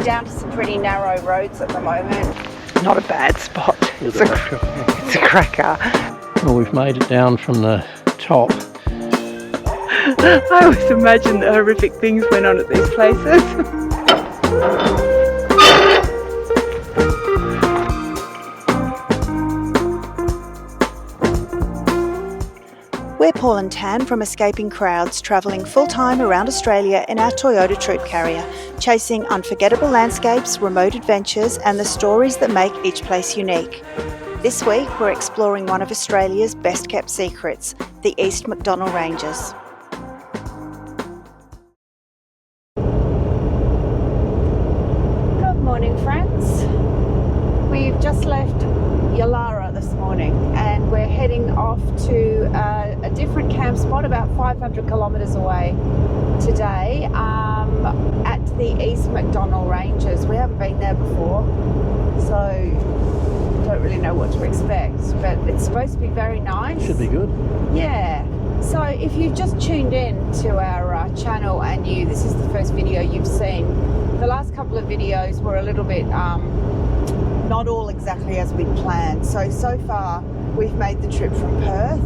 down to some pretty narrow roads at the moment. Not a bad spot. It's a cracker. Well, we've made it down from the top. I always imagine that horrific things went on at these places. We're Paul and Tam from Escaping Crowds, travelling full-time around Australia in our Toyota Troop carrier, chasing unforgettable landscapes, remote adventures and the stories that make each place unique. This week we're exploring one of Australia's best-kept secrets, the East MacDonnell Ranges. Good morning, friends. We've just left Yulara this morning and we're heading off to a different camp spot about 500 kilometres away today at the East MacDonnell Ranges. We haven't been there before, so don't really know what to expect, but it's supposed to be very nice. Should be good. Yeah. So if you've just tuned in to our channel and this is the first video you've seen, the last couple of videos were a little bit not all exactly as we'd planned. So far we've made the trip from Perth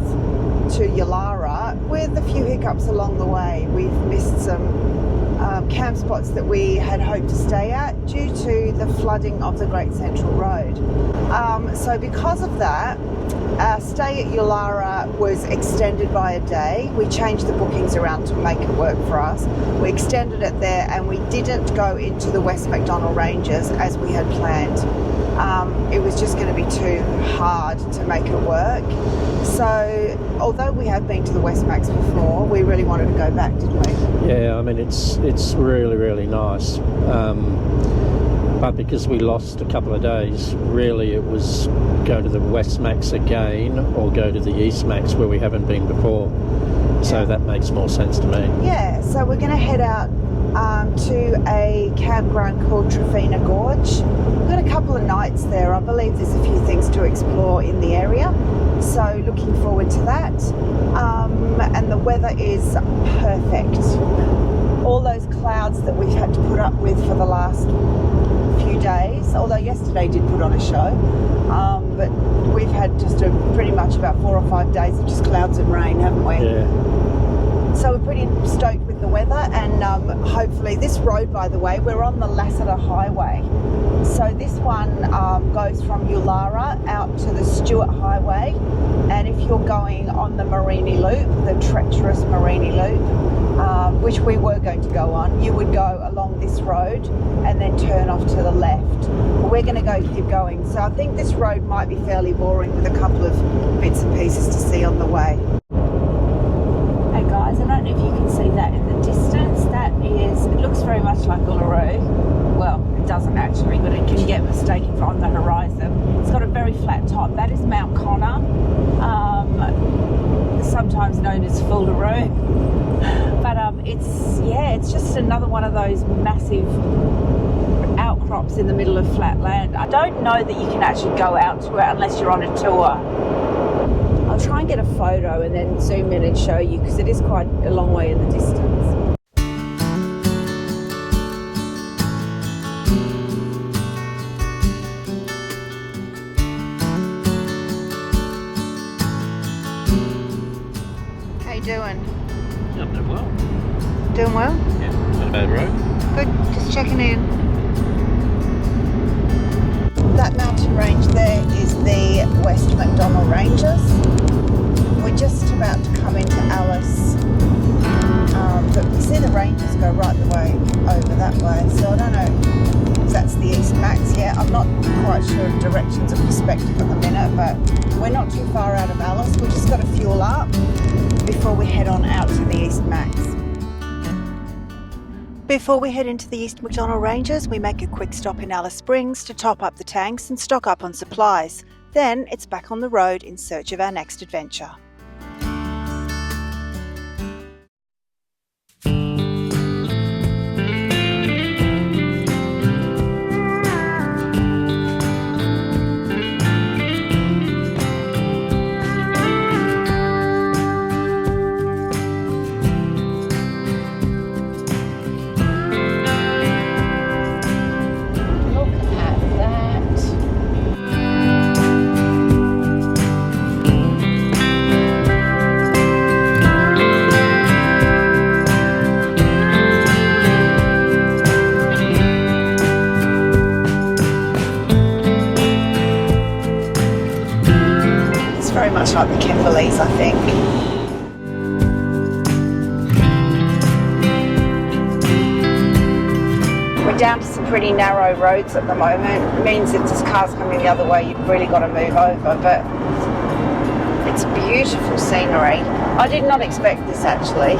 to Yulara with a few hiccups along the way. We've missed some camp spots that we had hoped to stay at due to the flooding of the Great Central Road. So because of that, our stay at Yulara was extended by a day. We changed the bookings around to make it work for us. We extended it there and we didn't go into the West MacDonnell Ranges as we had planned. It was just going to be too hard to make it work. So although we have been to the West Macs before, we really wanted to go back, didn't we? Yeah, I mean it's really, really nice. But because we lost a couple of days, really it was go to the West Macs again or go to the East Macs where we haven't been before. So that makes more sense to me. Yeah, so we're going to head out to a campground called Trephina Gorge. We've got a couple of nights there. I believe there's a few things to explore in the area, so looking forward to that. And the weather is perfect. All those clouds that we've had to put up with for the last few days, although yesterday did put on a show, but we've had just pretty much about 4 or 5 days of just clouds and rain, haven't we? Yeah. So we're pretty stoked with the weather, and hopefully this road, by the way, we're on the Lassiter Highway. So this one goes from Yulara out to the Stewart Highway, and if you're going on the Marini Loop, the treacherous Marini Loop, which we were going to go on, you would go along this road and then turn off to the left. But we're going to keep going. So I think this road might be fairly boring with a couple of bits and pieces to see on the way. Hey guys, I don't know if you can see that in the distance. It looks very much like Uluru. Well, it doesn't actually, but it can get mistaken for on the horizon. It's got a very flat top. That is Mount Connor, sometimes known as Uluru. But it's just another one of those massive outcrops in the middle of flat land. I don't know that you can actually go out to it unless you're on a tour. I'll try and get a photo and then zoom in and show you, because it is quite a long way in the distance. How you doing? Yeah, I'm doing well. Doing well? Yeah, not a bad road. Good, just checking in. That mountain range there is the West MacDonnell Ranges. We're just about to come into Alice, but we see the ranges go right the way over that way, so I don't know if that's the East Macs yet. I'm not quite sure of directions of perspective at the minute, but we're not too far out of Alice. We've just got to fuel up before we head on out to the East Macs. Before we head into the East MacDonnell Ranges, we make a quick stop in Alice Springs to top up the tanks and stock up on supplies. Then it's back on the road in search of our next adventure. much like the Kimberleys, I think. We're down to some pretty narrow roads at the moment. It means if there's cars coming the other way, you've really got to move over, but it's beautiful scenery. I did not expect this, actually.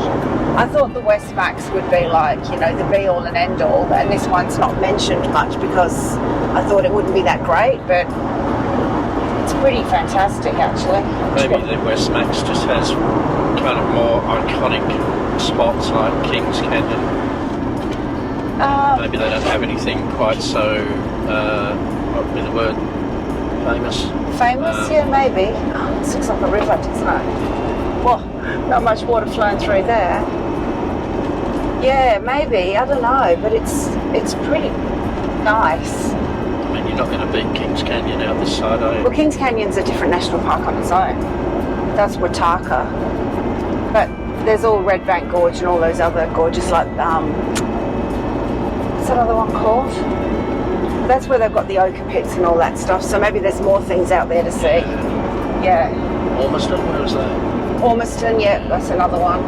I thought the Westmacks would be like, you know, the be-all and end-all, and this one's not mentioned much because I thought it wouldn't be that great, but it's pretty fantastic, actually. Maybe the Westmacks just has kind of more iconic spots like Kings Canyon. Maybe they don't have anything quite so, what would be the word, famous? Famous? Yeah, maybe. Oh, this looks like a river, doesn't it? Well, not much water flowing through there. Yeah, maybe. I don't know, but it's pretty nice. I mean, you're not going to beat Kings Canyon out this side, are you? Well, Kings Canyon's a different national park on its own. That's Wataka. But there's all Red Bank Gorge and all those other gorges like, what's that other one called? That's where they've got the ochre pits and all that stuff, so maybe there's more things out there to see. Yeah. Ormiston, where was that? Ormiston, yeah, that's another one.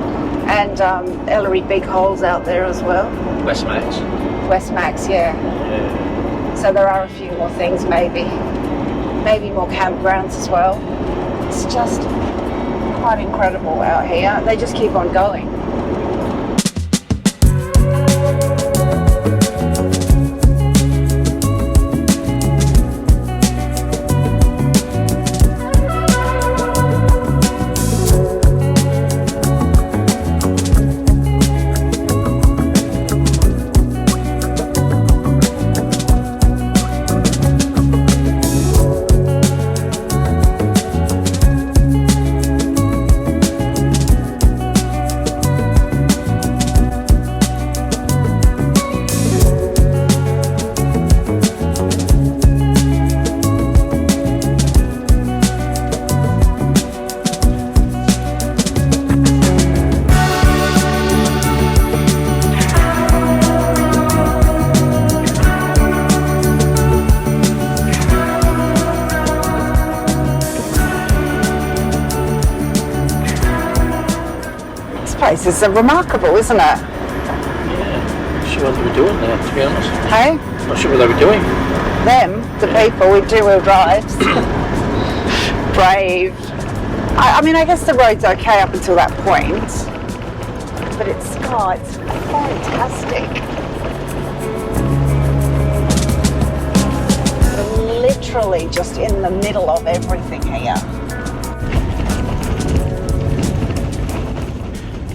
And Ellery Big Hole's out there as well. Westmacks. Westmacks, yeah. So there are a few more things, maybe more campgrounds as well. It's just quite incredible out here. They just keep on going. This is remarkable, isn't it? Yeah, not sure what they were doing there, to be honest. Hey? Not sure what they were doing. Them, the people with two-wheel drives. Brave. I mean, I guess the road's okay up until that point, but it's fantastic. We're literally just in the middle of everything here.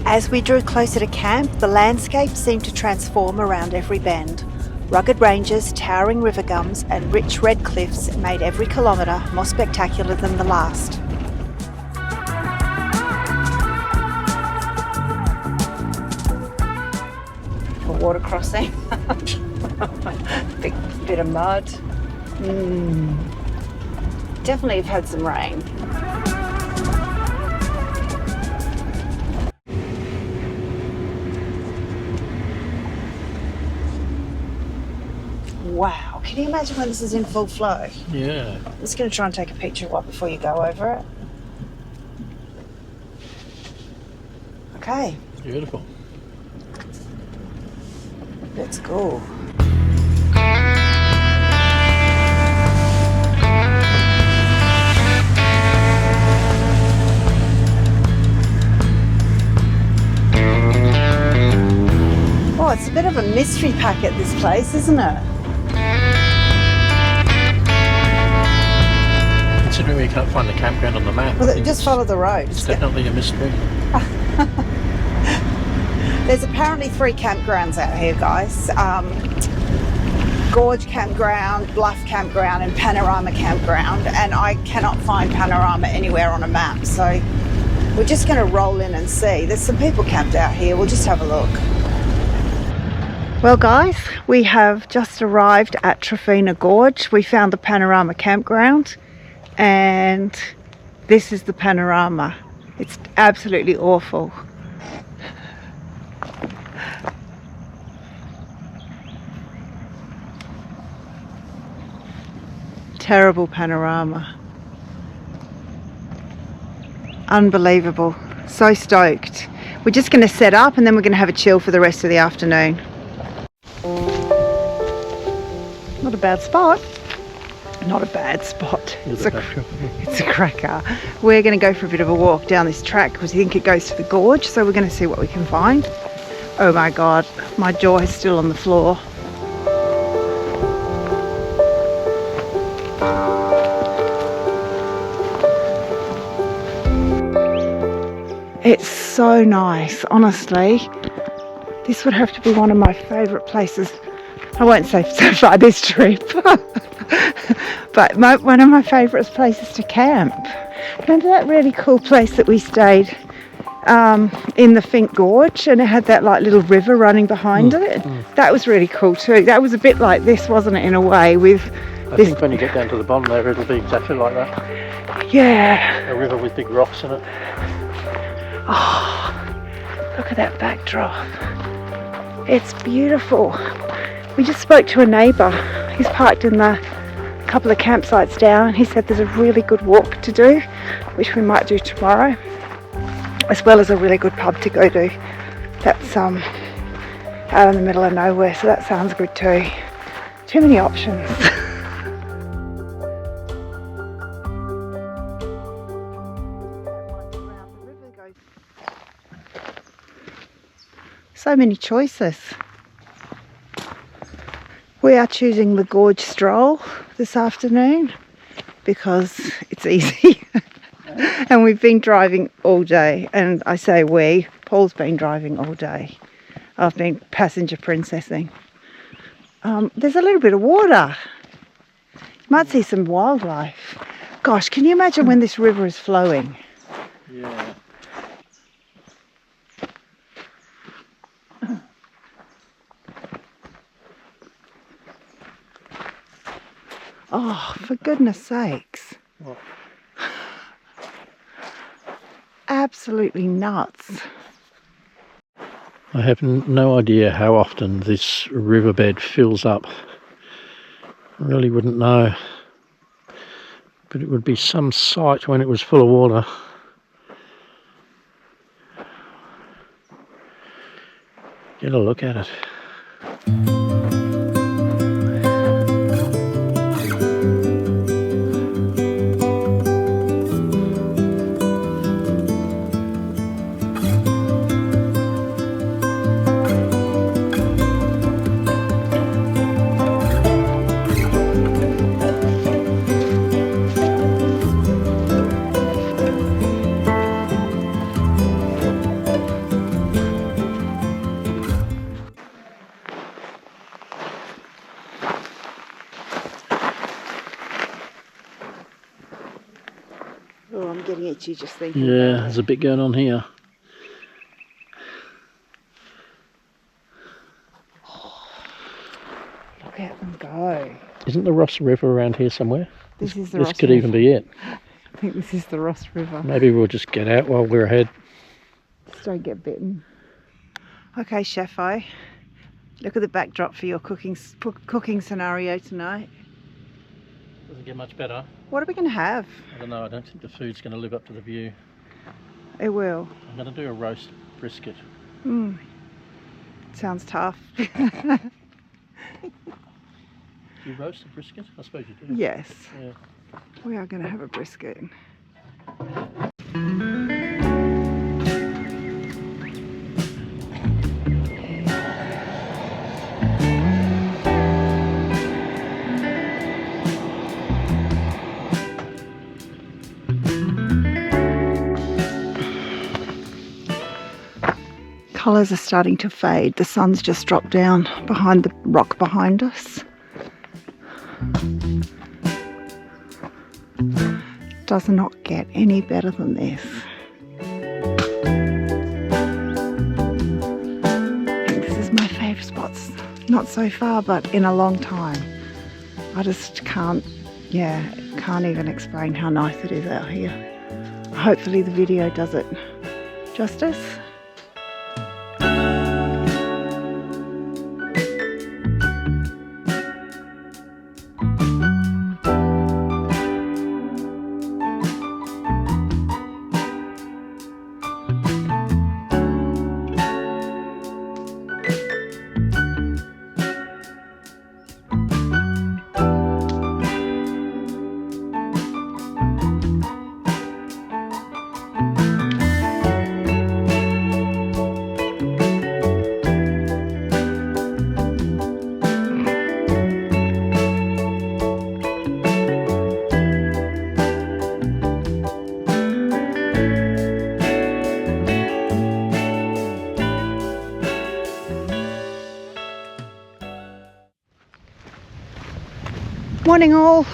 As we drew closer to camp, the landscape seemed to transform around every bend. Rugged ranges, towering river gums and rich red cliffs made every kilometre more spectacular than the last. A water crossing. Big bit of mud. Definitely have had some rain. Wow, can you imagine when this is in full flow? Yeah. I'm just going to try and take a picture of it before you go over it. Okay. Beautiful. Let's go. Oh, it's a bit of a mystery packet, this place, isn't it? Considering we can't find the campground on the map. Well, just follow the road. It's definitely a mystery. There's apparently 3 campgrounds out here, guys. Gorge Campground, Bluff Campground and Panorama Campground, and I cannot find Panorama anywhere on a map, so we're just going to roll in and see. There's some people camped out here. We'll just have a look. Well guys, we have just arrived at Trephina Gorge. We found the Panorama Campground and this is the panorama. It's absolutely awful. Terrible panorama. Unbelievable. So stoked. We're just going to set up and then we're going to have a chill for the rest of the afternoon. Not a bad spot. Not a bad spot. It's a cracker. We're going to go for a bit of a walk down this track because I think it goes to the gorge, so we're going to see what we can find. Oh my god, my jaw is still on the floor. It's so nice, honestly. This would have to be one of my favourite places. I won't say so far this trip, but one of my favourite places to camp. Remember that really cool place that we stayed in the Trephina Gorge, and it had that like little river running behind it? That was really cool too. That was a bit like this, wasn't it, in a way, with I think when you get down to the bottom there, it'll be exactly like that. Yeah. A river with big rocks in it. Oh, look at that backdrop. It's beautiful. We just spoke to a neighbour. He's parked in the couple of campsites down, and he said there's a really good walk to do, which we might do tomorrow, as well as a really good pub to go to. That's out in the middle of nowhere, so that sounds good too. Too many options. So many choices. We are choosing the gorge stroll this afternoon because it's easy. And we've been driving all day, and I say we, Paul's been driving all day. I've been passenger princessing. There's a little bit of water. You might see some wildlife. Gosh, can you imagine when this river is flowing? Yeah. Oh, for goodness sakes. What? Absolutely nuts. I have no idea how often this riverbed fills up. I really wouldn't know. But it would be some sight when it was full of water. Get a look at it. Oh, I'm getting itchy just thinking. Yeah, there's a bit going on here. Look at them go. Isn't the Ross River around here somewhere? This is the This Ross could River. even be it. I think this is the Ross River. Maybe we'll just get out while we're ahead. Just don't get bitten. Okay, Chefo. Look at the backdrop for your cooking scenario tonight. Doesn't get much better. What are we going to have? I don't know, I don't think the food's going to live up to the view. It will. I'm going to do a roast brisket. Sounds tough. Do you roast a brisket? I suppose you do. Yes. Yeah. We are going to have a brisket. Colours are starting to fade. The sun's just dropped down behind the rock behind us. Does not get any better than this. I think this is my favourite spots. Not so far, but in a long time. I just can't even explain how nice it is out here. Hopefully the video does it justice. Morning all.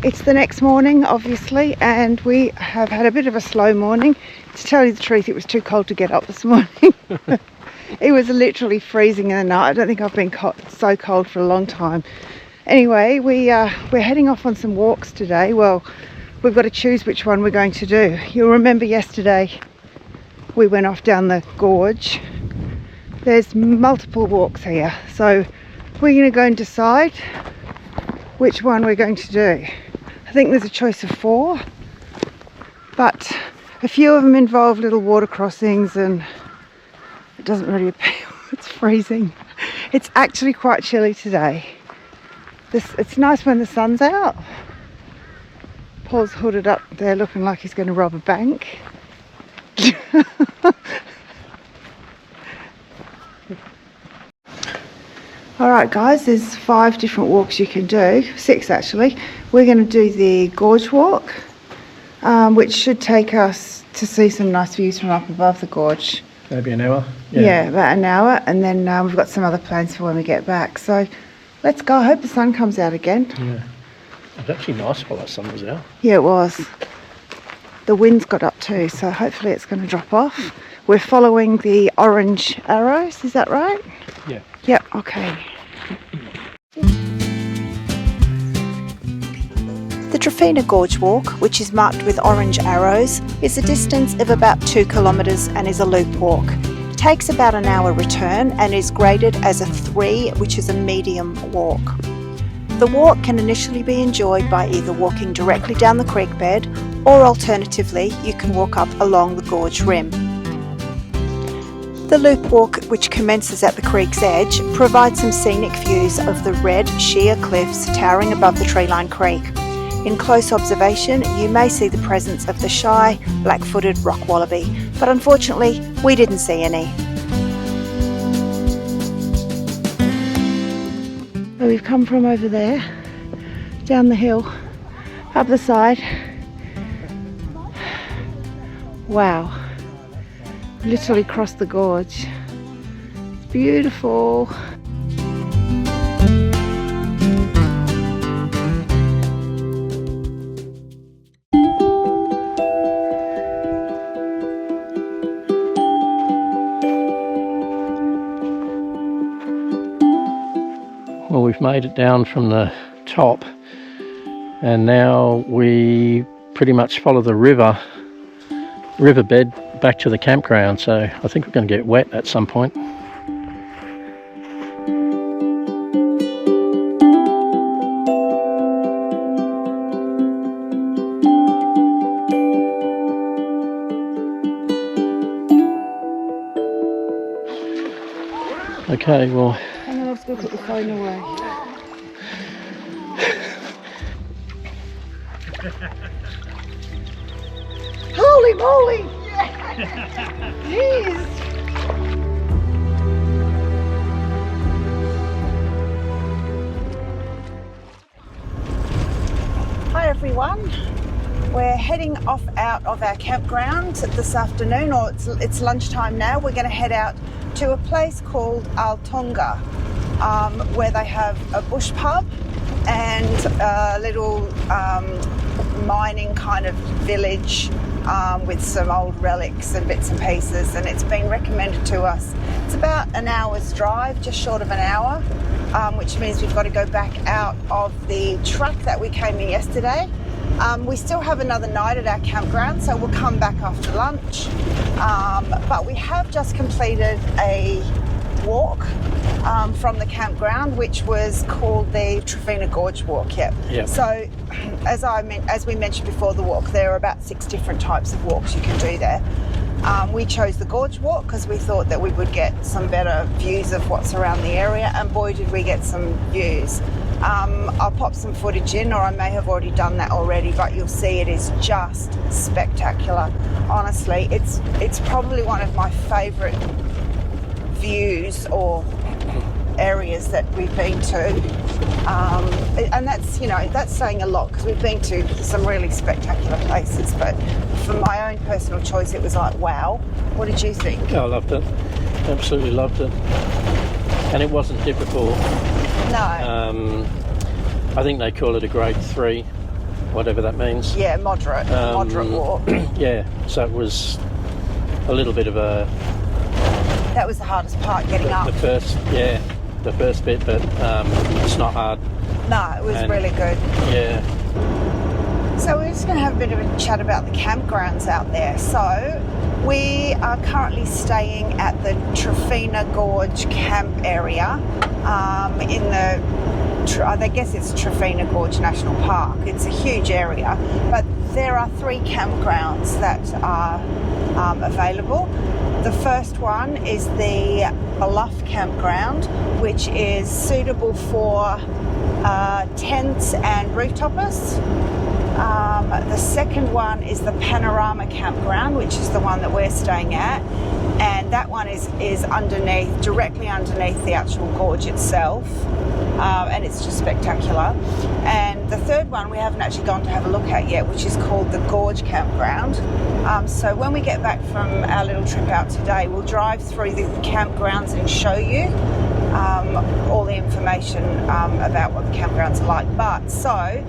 It's the next morning obviously, and we have had a bit of a slow morning. To tell you the truth, it was too cold to get up this morning. It was literally freezing in the night. I don't think I've been so cold for a long time. Anyway, we're heading off on some walks today. Well, we've got to choose which one we're going to do. You'll remember yesterday we went off down the gorge. There's multiple walks here, so we're going to go and decide which one we're going to do. I think there's a choice of 4, but a few of them involve little water crossings and it doesn't really appeal. It's freezing. It's actually quite chilly today. It's nice when the sun's out. Paul's hooded up there looking like he's going to rob a bank. Alright guys, there's 5 different walks you can do, 6 actually. We're going to do the gorge walk, which should take us to see some nice views from up above the gorge. Maybe an hour? Yeah, about an hour, and then we've got some other plans for when we get back. So let's go. I hope the sun comes out again. Yeah. It was actually nice while the sun was out. Yeah, it was. The wind's got up too, so hopefully it's going to drop off. We're following the orange arrows, is that right? Yeah. Yep, okay. The Trephina Gorge walk, which is marked with orange arrows, is a distance of about 2 kilometres and is a loop walk. It takes about an hour return and is graded as a 3, which is a medium walk. The walk can initially be enjoyed by either walking directly down the creek bed, or alternatively you can walk up along the gorge rim. The loop walk, which commences at the creek's edge, provides some scenic views of the red, sheer cliffs towering above the tree-lined creek. In close observation, you may see the presence of the shy, black-footed rock wallaby, but unfortunately, we didn't see any. So we've come from over there, down the hill, up the side. Wow. Literally crossed the gorge. It's beautiful. Well, we've made it down from the top, and now we pretty much follow the riverbed back to the campground, so I think we're going to get wet at some point. Okay, well, Hang on, I'll just go put the phone away. Holy moly! Jeez! Hi everyone. We're heading off out of our campground this afternoon, or it's lunchtime now. We're going to head out to a place called Arltunga, where they have a bush pub and a little mining kind of village with some old relics and bits and pieces, and it's been recommended to us. It's about an hour's drive, just short of an hour, which means we've got to go back out of the truck that we came in yesterday. We still have another night at our campground, so we'll come back after lunch, but we have just completed a walk from the campground, which was called the Trephina Gorge walk. Yep. So as we mentioned before the walk, there are about 6 different types of walks you can do there. We chose the gorge walk because we thought that we would get some better views of what's around the area, and boy did we get some views. I'll pop some footage in, or I may have already done that already, but you'll see it is just spectacular. Honestly, it's probably one of my favourite views or areas that we've been to, and that's, you know, that's saying a lot because we've been to some really spectacular places, but for my own personal choice it was like, wow. What did you think? I loved it, absolutely loved it, and it wasn't difficult. No. I think they call it a grade 3, whatever that means. Yeah, moderate walk. Yeah, so it was a little bit of a... That was the hardest part, getting up. The first bit, but it's not hard. No, it was really good. Yeah. So we're just going to have a bit of a chat about the campgrounds out there. So we are currently staying at the Trephina Gorge camp area in the, I guess it's Trephina Gorge National Park. It's a huge area, but there are 3 campgrounds that are available. The first one is the Bluff campground, which is suitable for tents and rooftopers. The second one is the Panorama campground, which is the one that we're staying at, and that one is directly underneath the actual gorge itself, and it's just spectacular. And the third one we haven't actually gone to have a look at yet, which is called the Gorge campground. So when we get back from our little trip out today, we'll drive through the campgrounds and show you all the information about what the campgrounds are like. But so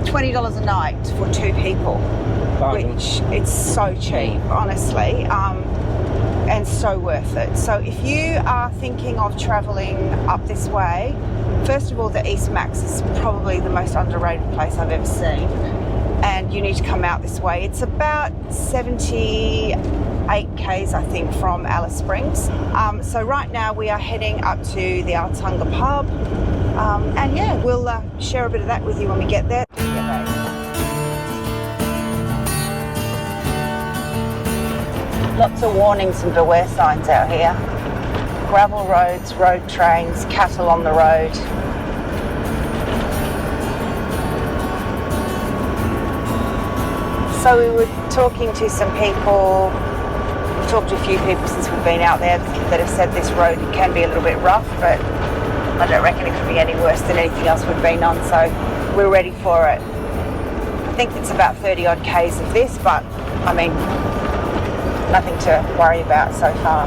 $20 a night for 2 people, which it's so cheap, honestly, and so worth it. So if you are thinking of travelling up this way, first of all, the East Macs is probably the most underrated place I've ever seen, and you need to come out this way. It's about 78 k's, I think, from Alice Springs. So right now we are heading up to the Arltunga Pub, and yeah, we'll share a bit of that with you when we get there. Lots of warnings and beware signs out here. Gravel roads, road trains, cattle on the road. So we were talking to some people, we've talked to a few people since we've been out there that have said this road can be a little bit rough, but I don't reckon it could be any worse than anything else we've been on, so we're ready for it. I think it's about 30 odd k's of this, but I mean, nothing to worry about so far.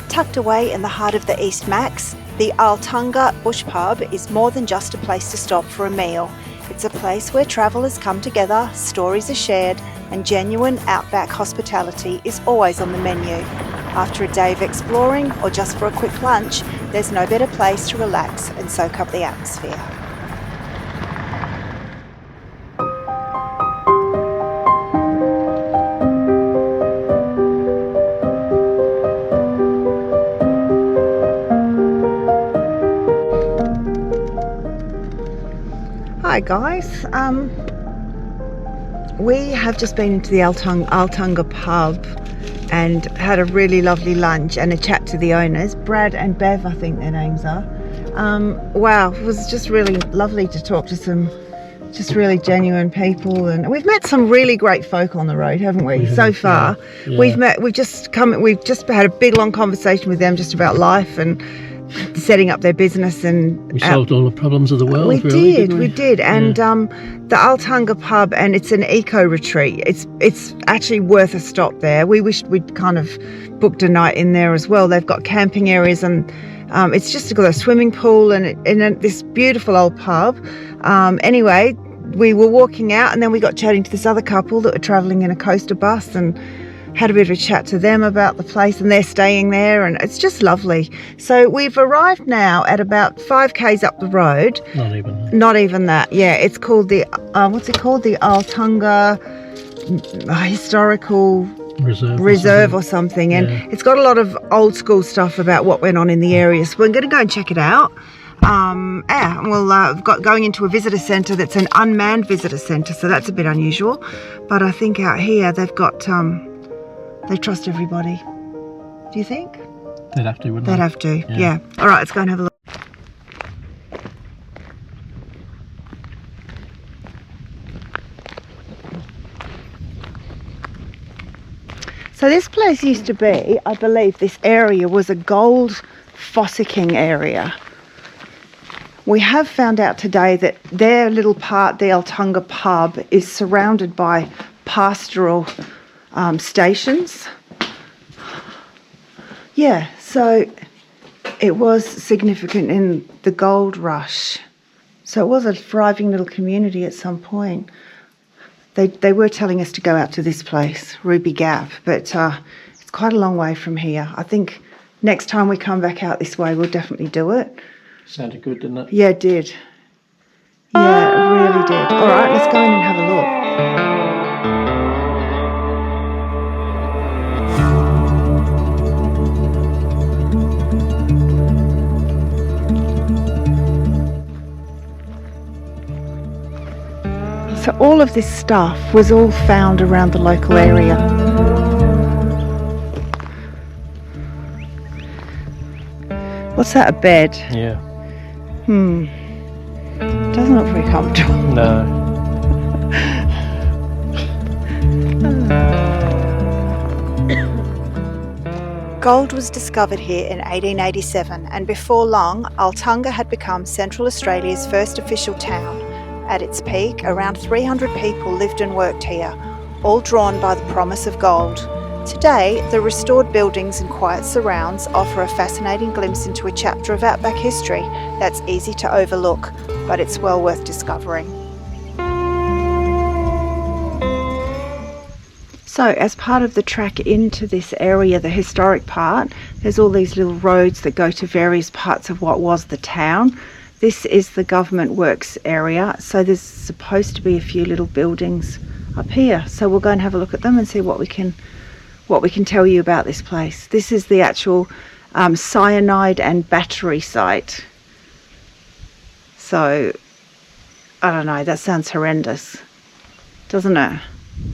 Tucked away in the heart of the East Macs, the Arltunga Bush Pub is more than just a place to stop for a meal. It's a place where travellers come together, stories are shared, and genuine outback hospitality is always on the menu. After a day of exploring, or just for a quick lunch, there's no better place to relax and soak up the atmosphere. Hi guys, we have just been into the Arltunga Pub and had a really lovely lunch and a chat to the owners, Brad and Bev, I think their names are. Wow, it was just really lovely to talk to some just really genuine people, and we've met some really great folk on the road, haven't we? So far, yeah. We've just had a big long conversation with them just about life and setting up their business, and we solved all the problems of the world. We did. And the Arltunga Pub, and it's an eco retreat. It's actually worth a stop there. We wished we'd kind of booked a night in there as well. They've got camping areas, and it's just got a swimming pool and this beautiful old pub. Anyway, we were walking out, and then we got chatting to this other couple that were travelling in a coaster bus, and had a bit of a chat to them about the place, and they're staying there, and it's just lovely. So we've arrived now at about 5 k's up the road. Not even that. Yeah, it's called the what's it called? The Arltunga Historical Reserve or something. And it's got a lot of old school stuff about what went on in the area. So we're going to go and check it out. We've got going into a visitor centre that's an unmanned visitor centre, so that's a bit unusual. But I think out here they've got they trust everybody. Do you think? They'd have to, wouldn't they? They'd have to, yeah. All right, let's go and have a look. So this place used to be, I believe this area was a gold fossicking area. We have found out today that their little part, the Arltunga Pub, is surrounded by pastoral stations. Yeah, so it was significant in the gold rush. So it was a thriving little community at some point. They were telling us to go out to this place, Ruby Gap, but it's quite a long way from here. I think next time we come back out this way, we'll definitely do it. Sounded good, didn't it? Yeah, it did. Yeah, it really did. All right, let's go in and have a look. So all of this stuff was all found around the local area. What's that, a bed? Yeah. Doesn't look very comfortable. No. Gold was discovered here in 1887, and before long, Arltunga had become Central Australia's first official town. At its peak, around 300 people lived and worked here, all drawn by the promise of gold. Today, the restored buildings and quiet surrounds offer a fascinating glimpse into a chapter of outback history that's easy to overlook, but it's well worth discovering. So, as part of the track into this area, the historic part, there's all these little roads that go to various parts of what was the town. This is the government works area, so there's supposed to be a few little buildings up here. So we'll go and have a look at them and see what we can tell you about this place. This is the actual cyanide and battery site. So, I don't know, that sounds horrendous, doesn't it?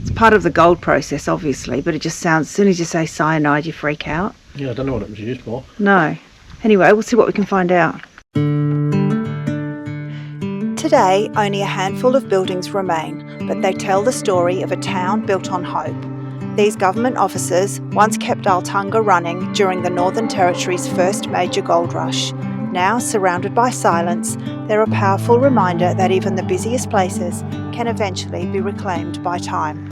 It's part of the gold process, obviously, but it just sounds, as soon as you say cyanide, you freak out. Yeah, I don't know what it was used for. No. Anyway, we'll see what we can find out. Today, only a handful of buildings remain, but they tell the story of a town built on hope. These government offices once kept Arltunga running during the Northern Territory's first major gold rush. Now, surrounded by silence, they're a powerful reminder that even the busiest places can eventually be reclaimed by time.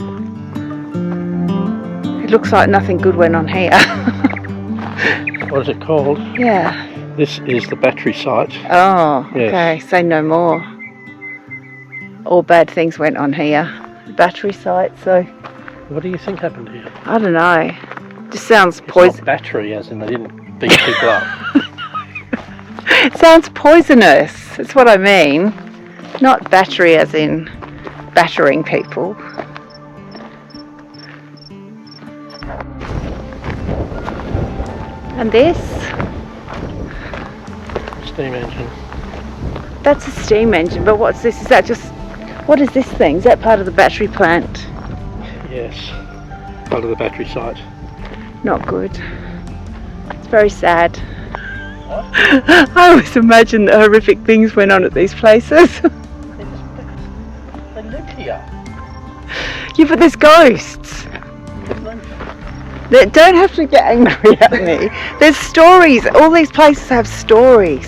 It looks like nothing good went on here. What is it called? Yeah. This is the battery site. Oh, Yes. okay. Say no more. All bad things went on here. The battery site, so What do you think happened here? I don't know. Just sounds It's poison. not battery, as in they didn't beat people up. It sounds poisonous. That's what I mean. Not battery as in battering people. And this? Steam engine. That's a steam engine, but what's this? Is that just, what is this thing? Is that part of the battery plant? Yes. Part of the battery site. Not good. It's very sad. I always imagine that horrific things went on at these places. They live here. Yeah, but there's ghosts. They don't have to get angry at me. There's stories. All these places have stories.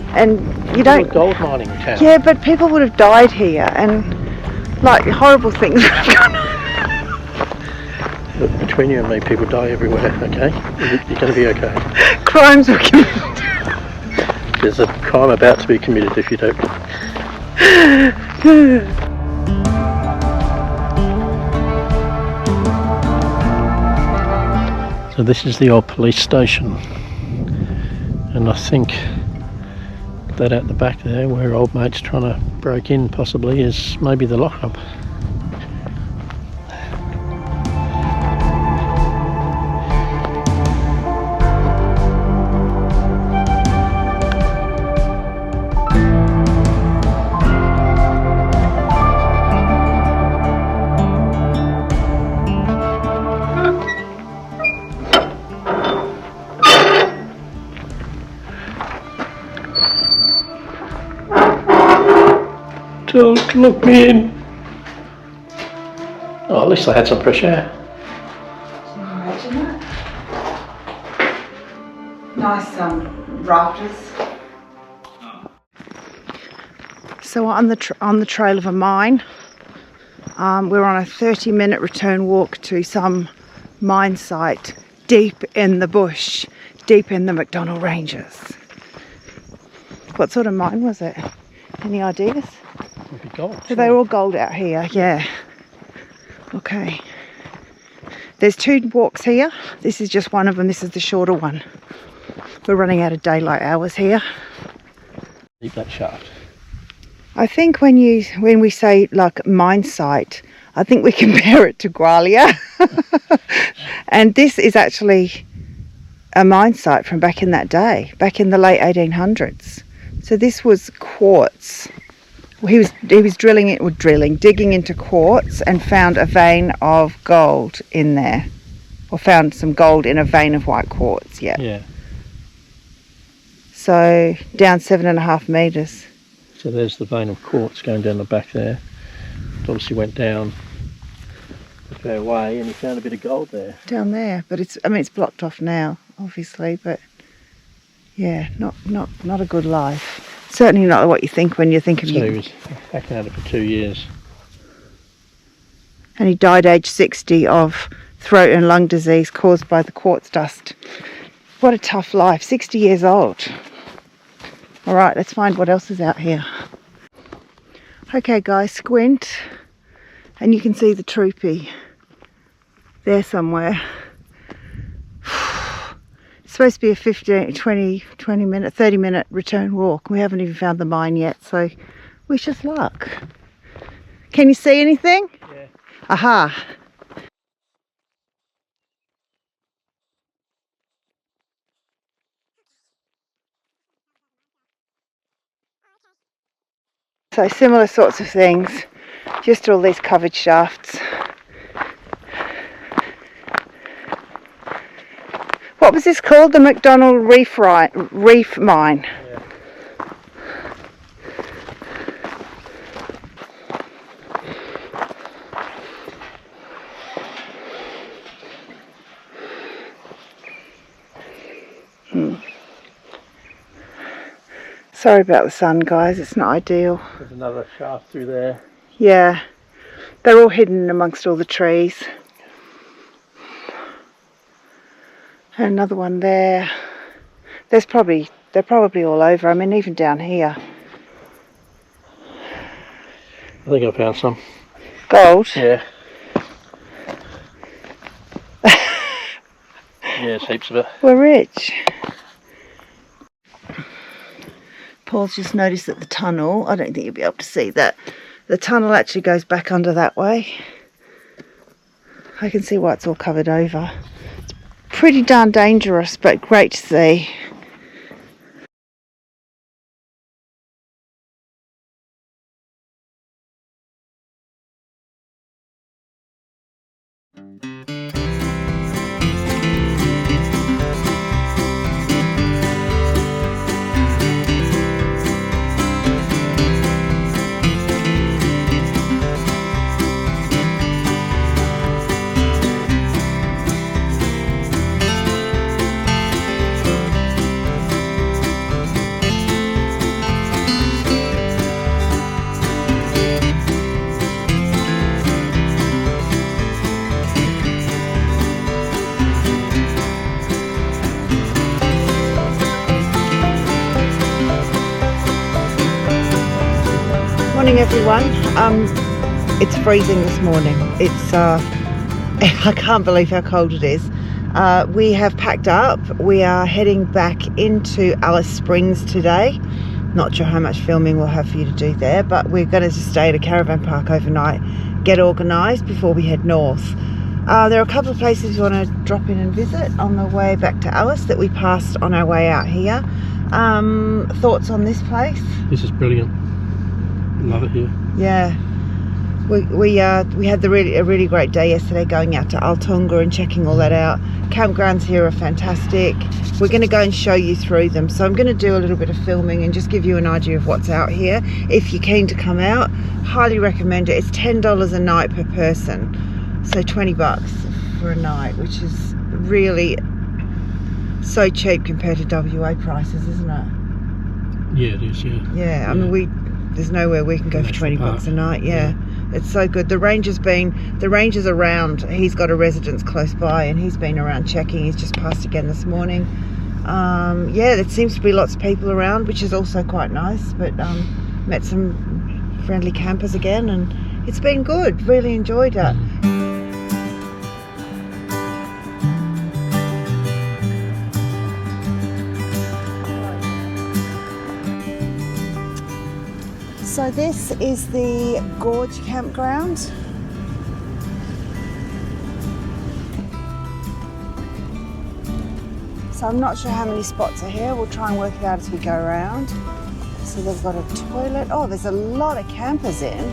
And you don't... gold mining town. Yeah, but people would have died here and like horrible things would have gone on. Look, between you and me, people die everywhere, okay? You're going to be okay. Crimes were committed. There's a crime about to be committed if you don't. So this is the old police station, and I think that at the back there, where old mate's trying to break in possibly, is maybe the lockup. Don't look me in. Oh, at least I had some fresh air. Nice rafters. So we're on the trail of a mine. We're on a 30-minute return walk to some mine site deep in the bush, deep in the MacDonnell Ranges. What sort of mine was it? Any ideas? Would be gold. So they're all gold out here, yeah. Okay. There's 2 walks here. This is just one of them. This is the shorter one. We're running out of daylight hours here. Deep that shaft. I think when we say like mine site, I think we compare it to Gwalia. And this is actually a mine site from back in that day, back in the late 1800s. So this was quartz. He was digging into quartz and found a vein of gold in there, or found some gold in a vein of white quartz. Yeah. So down 7.5 meters. So there's the vein of quartz going down the back there. It obviously went down a fair way, and he found a bit of gold there. Down there, but it's blocked off now, obviously. But yeah, not a good life. Certainly not what you think when you think of So he was hacking at it for 2 years. And he died aged 60 of throat and lung disease caused by the quartz dust. What a tough life, 60 years old. All right, let's find what else is out here. Okay guys, squint and you can see the Troopy there somewhere. It's supposed to be a 30-minute return walk. We haven't even found the mine yet, so wish us luck. Can you see anything? Yeah. Aha. So similar sorts of things, just all these covered shafts. What was this called? The MacDonnell Reef Mine. Yeah. Sorry about the sun, guys, it's not ideal. There's another shaft through there. Yeah, they're all hidden amongst all the trees. And another one there. They're probably all over. I mean, even down here. I think I found some. Gold? Yeah. Yeah, it's heaps of it. We're rich. Paul's just noticed that the tunnel, I don't think you'll be able to see that. The tunnel actually goes back under that way. I can see why it's all covered over. It's pretty darn dangerous, but great to see. Morning everyone. It's freezing this morning. It's I can't believe how cold it is. We have packed up. We are heading back into Alice Springs today. Not sure how much filming we'll have for you to do there, but we're going to just stay at a caravan park overnight, get organised before we head north. There are a couple of places we want to drop in and visit on the way back to Alice that we passed on our way out here. Thoughts on this place? This is brilliant. Love it here. Yeah, we had a really great day yesterday going out to Arltunga and checking all that out. Campgrounds here are fantastic. We're going to go and show you through them, so I'm going to do a little bit of filming and just give you an idea of what's out here. If you're keen to come out, highly recommend it. It's $10 a night per person, so $20 for a night, which is really so cheap compared to WA prices, isn't it? Yeah, it is. Yeah. Yeah, I mean, there's nowhere we can go for $20 a night. Yeah. It's so good. The ranger's around. He's got a residence close by, and he's been around checking. He's just passed again this morning. Yeah, there seems to be lots of people around, which is also quite nice. But met some friendly campers again, and it's been good. Really enjoyed it. So this is the Gorge campground. So I'm not sure how many spots are here. We'll try and work it out as we go around. So they've got a toilet. Oh, there's a lot of campers in.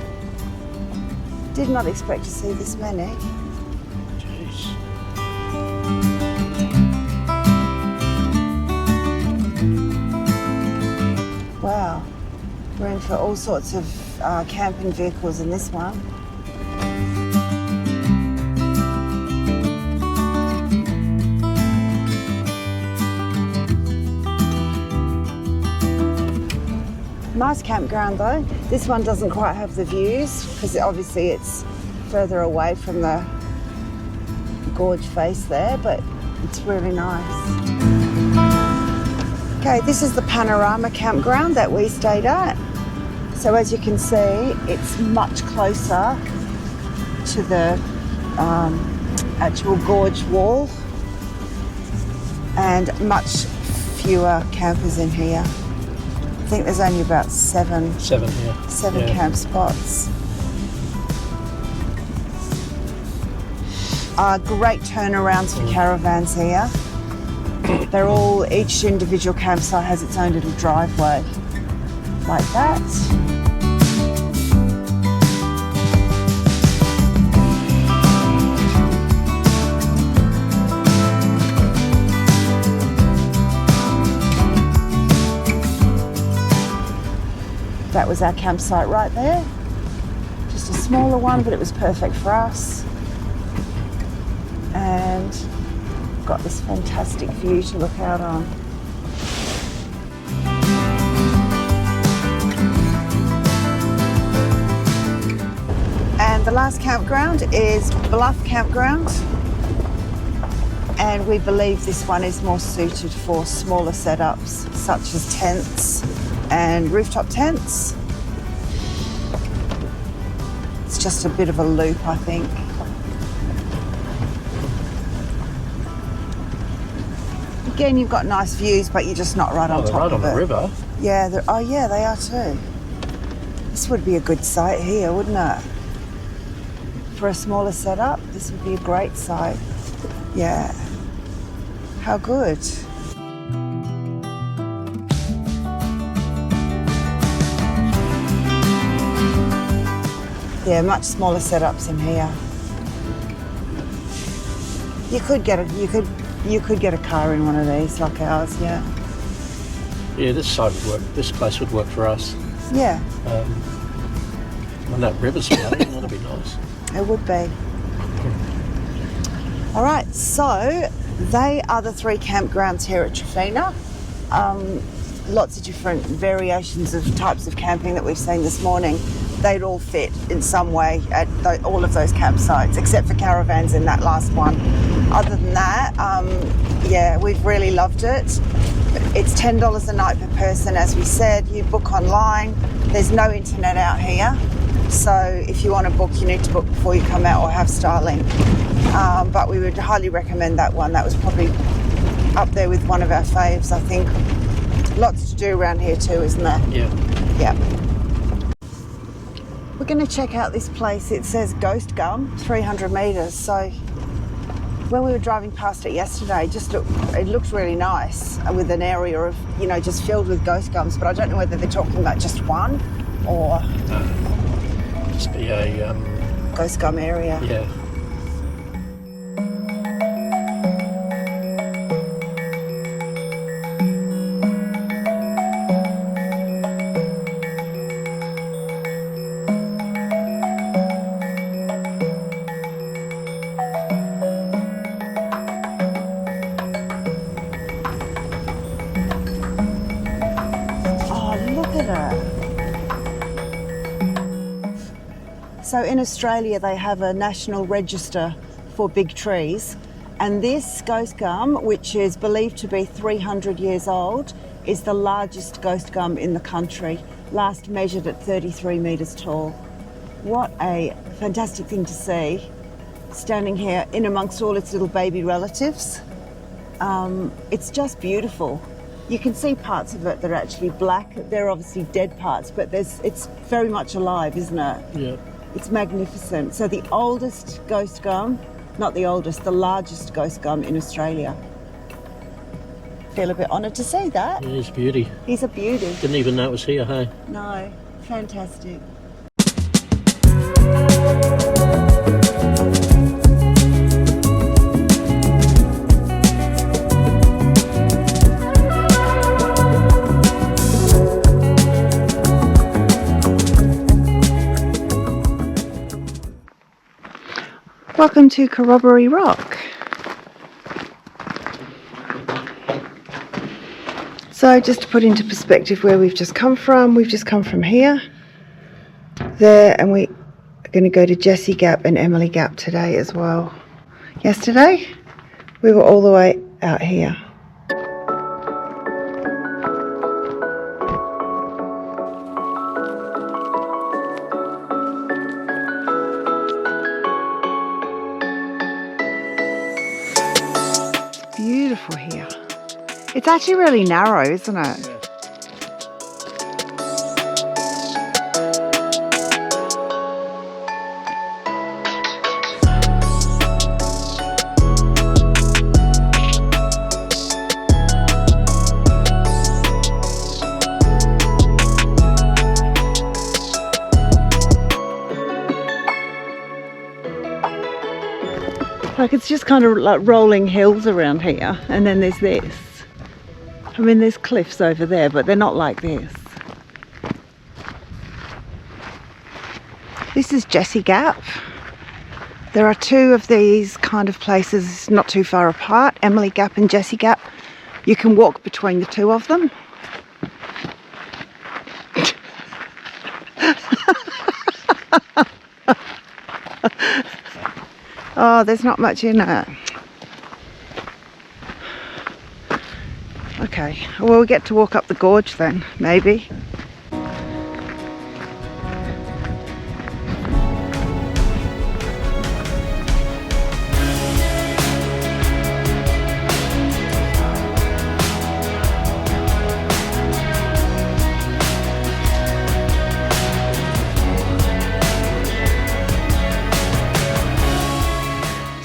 Did not expect to see this many. Jeez. Wow. We're in for all sorts of camping vehicles in this one. Nice campground though. This one doesn't quite have the views because obviously it's further away from the gorge face there, but it's really nice. Okay, this is the panorama campground that we stayed at. So as you can see, it's much closer to the actual gorge wall and much fewer campers in here. I think there's only about seven camp spots. Great turnarounds for caravans here. They're all, each individual campsite has its own little driveway, like that. That was our campsite right there. Just a smaller one, but it was perfect for us. And got this fantastic view to look out on. And the last campground is Bluff Campground. And we believe this one is more suited for smaller setups, such as tents and rooftop tents. It's just a bit of a loop, I think. Again, you've got nice views, but you're just not right on top of it. Right on the river. Yeah, they are too. This would be a good site here, wouldn't it? For a smaller setup, this would be a great site. Yeah. How good. Yeah, much smaller setups in here. You could get a car in one of these like ours, yeah. Yeah, this side would work. This place would work for us. Yeah. When that river's flowing, that'd be nice. It would be. All right, so they are the 3 campgrounds here at Trephina. Lots of different variations of types of camping that we've seen this morning. They'd all fit in some way at all of those campsites, except for caravans in that last one. Other than that, yeah, we've really loved it. It's $10 a night per person, as we said. You book online. There's no internet out here. So if you want to book, you need to book before you come out or have Starlink. But we would highly recommend that one. That was probably up there with one of our faves, I think. Lots to do around here too, isn't there? Yeah. Yeah. We're going to check out this place. It says Ghost Gum, 300 metres. So when we were driving past it yesterday, it looked really nice with an area of, just filled with ghost gums. But I don't know whether they're talking about just one or Just be a ghost gum area. Yeah. at her. So in Australia they have a national register for big trees, and this ghost gum, which is believed to be 300 years old, is the largest ghost gum in the country, last measured at 33 metres tall. What a fantastic thing to see, standing here in amongst all its little baby relatives. It's just beautiful. You can see parts of it that are actually black. They're obviously dead parts, but it's very much alive, isn't it? Yeah. It's magnificent. So the oldest ghost gum, not the oldest, the largest ghost gum in Australia. Feel a bit honoured to see that. Yeah, he's a beauty. He's a beauty. Didn't even know it was here, hey? No, fantastic. Welcome to Corroboree Rock. So just to put into perspective where we've just come from here, there, and we are going to go to Jessie Gap and Emily Gap today as well. Yesterday we were all the way out here. Beautiful here. It's actually really narrow, isn't it? Like, it's just kind of like rolling hills around here, and then there's this. I mean, there's cliffs over there, but they're not like this. This is Jessie Gap. There are two of these kind of places not too far apart, Emily Gap and Jessie Gap. You can walk between the two of them. Oh, there's not much in it. Okay, well, we get to walk up the gorge then, maybe.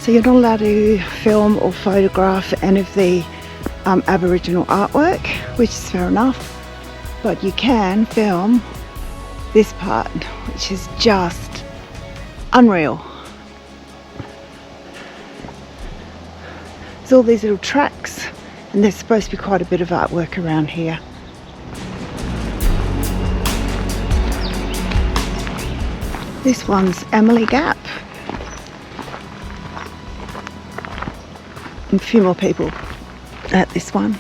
So you're not allowed to film or photograph any of the Aboriginal artwork, which is fair enough, but you can film this part, which is just unreal. There's all these little tracks, and there's supposed to be quite a bit of artwork around here. This one's Emily Gap. And a few more people at this one.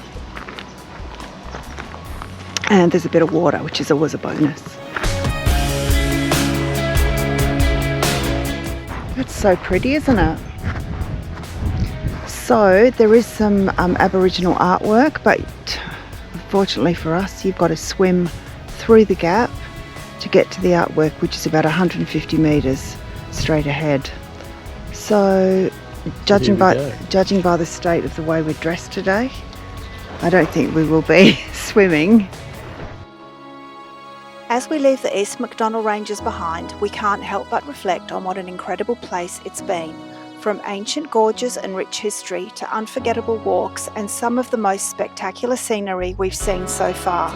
And there's a bit of water, which is always a bonus. That's so pretty, isn't it? So there is some Aboriginal artwork, but unfortunately for us, you've got to swim through the gap to get to the artwork, which is about 150 metres straight ahead. So judging by the state of the way we're dressed today, I don't think we will be swimming. As we leave the East MacDonnell Ranges behind, we can't help but reflect on what an incredible place it's been. From ancient gorges and rich history to unforgettable walks and some of the most spectacular scenery we've seen so far,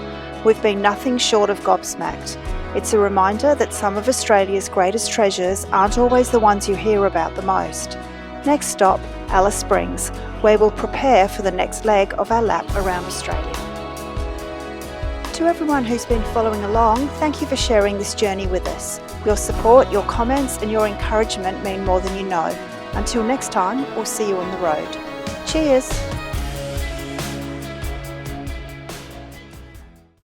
we've been nothing short of gobsmacked. It's a reminder that some of Australia's greatest treasures aren't always the ones you hear about the most. Next stop, Alice Springs, where we'll prepare for the next leg of our lap around Australia. To everyone who's been following along, thank you for sharing this journey with us. Your support, your comments and your encouragement mean more than you know. Until next time, we'll see you on the road. Cheers!